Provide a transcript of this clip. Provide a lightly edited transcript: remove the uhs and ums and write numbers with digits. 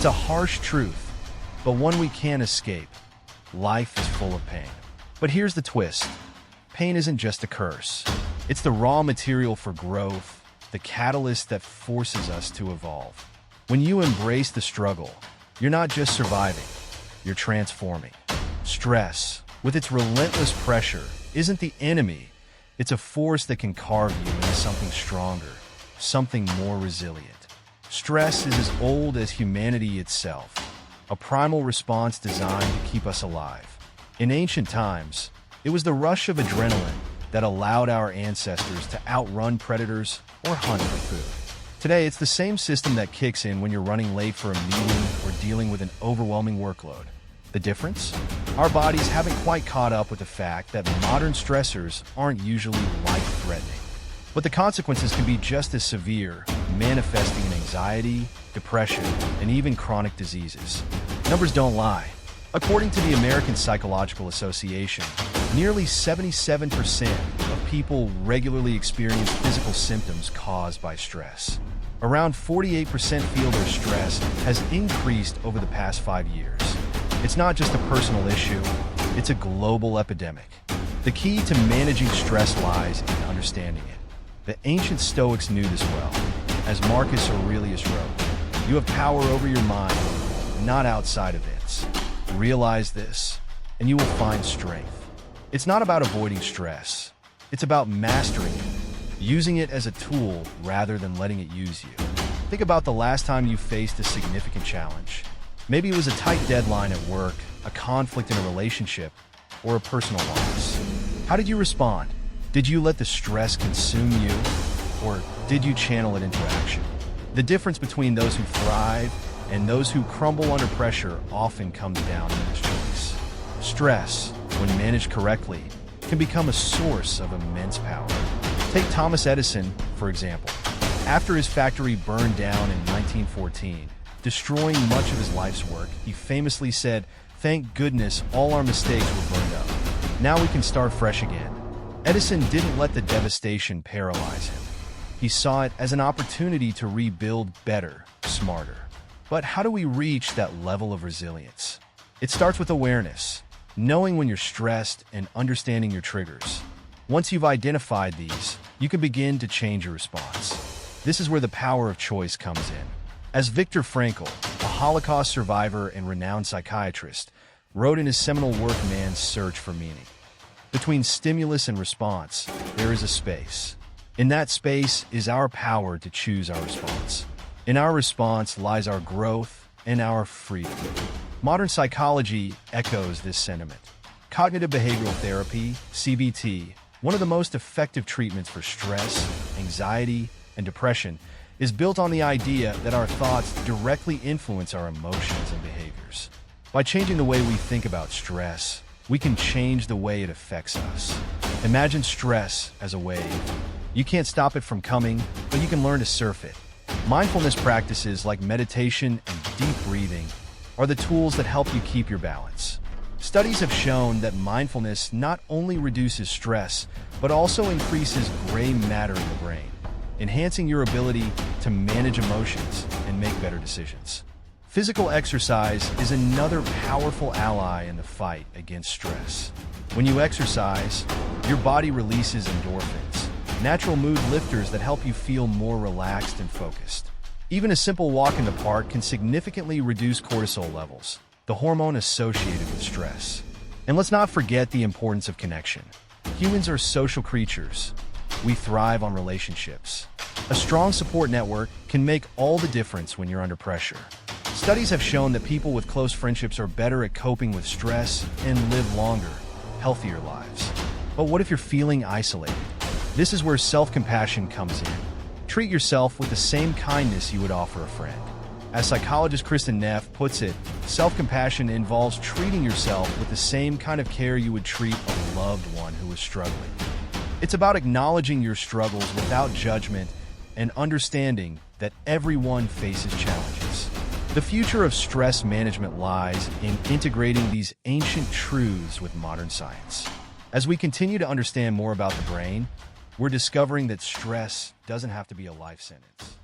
It's a harsh truth, but one we can't escape. Life is full of pain. But here's the twist. Pain isn't just a curse. It's the raw material for growth, the catalyst that forces us to evolve. When you embrace the struggle, you're not just surviving, you're transforming. Stress, with its relentless pressure, isn't the enemy. It's a force that can carve you into something stronger, something more resilient. Stress is as old as humanity itself, a primal response designed to keep us alive. In ancient times, it was the rush of adrenaline that allowed our ancestors to outrun predators or hunt for food. Today, it's the same system that kicks in when you're running late for a meeting or dealing with an overwhelming workload. The difference? Our bodies haven't quite caught up with the fact that modern stressors aren't usually life-threatening. But the consequences can be just as severe, manifesting in anxiety, depression, and even chronic diseases. Numbers don't lie. According to the American Psychological Association, nearly 77% of people regularly experience physical symptoms caused by stress. Around 48% feel their stress has increased over the past 5 years. It's not just a personal issue, it's a global epidemic. The key to managing stress lies in understanding it. The ancient Stoics knew this well. As Marcus Aurelius wrote, "You have power over your mind, not outside events. Realize this, and you will find strength." It's not about avoiding stress. It's about mastering it, using it as a tool rather than letting it use you. Think about the last time you faced a significant challenge. Maybe it was a tight deadline at work, a conflict in a relationship, or a personal loss. How did you respond? Did you let the stress consume you, or did you channel it into action? The difference between those who thrive and those who crumble under pressure often comes down to this choice. Stress, when managed correctly, can become a source of immense power. Take Thomas Edison, for example. After his factory burned down in 1914, destroying much of his life's work, he famously said, "Thank goodness all our mistakes were burned up. Now we can start fresh again." Edison didn't let the devastation paralyze him. He saw it as an opportunity to rebuild better, smarter. But how do we reach that level of resilience? It starts with awareness, knowing when you're stressed and understanding your triggers. Once you've identified these, you can begin to change your response. This is where the power of choice comes in. As Viktor Frankl, a Holocaust survivor and renowned psychiatrist, wrote in his seminal work Man's Search for Meaning, between stimulus and response, there is a space. In that space is our power to choose our response. In our response lies our growth and our freedom. Modern psychology echoes this sentiment. Cognitive behavioral therapy, CBT, one of the most effective treatments for stress, anxiety, and depression, is built on the idea that our thoughts directly influence our emotions and behaviors. By changing the way we think about stress, we can change the way it affects us. Imagine stress as a wave. You can't stop it from coming, but you can learn to surf it. Mindfulness practices like meditation and deep breathing are the tools that help you keep your balance. Studies have shown that mindfulness not only reduces stress, but also increases gray matter in the brain, enhancing your ability to manage emotions and make better decisions. Physical exercise is another powerful ally in the fight against stress. When you exercise, your body releases endorphins, natural mood lifters that help you feel more relaxed and focused. Even a simple walk in the park can significantly reduce cortisol levels, the hormone associated with stress. And let's not forget the importance of connection. Humans are social creatures. We thrive on relationships. A strong support network can make all the difference when you're under pressure. Studies have shown that people with close friendships are better at coping with stress and live longer, healthier lives. But what if you're feeling isolated? This is where self-compassion comes in. Treat yourself with the same kindness you would offer a friend. As psychologist Kristen Neff puts it, self-compassion involves treating yourself with the same kind of care you would treat a loved one who is struggling. It's about acknowledging your struggles without judgment and understanding that everyone faces challenges. The future of stress management lies in integrating these ancient truths with modern science. As we continue to understand more about the brain, we're discovering that stress doesn't have to be a life sentence.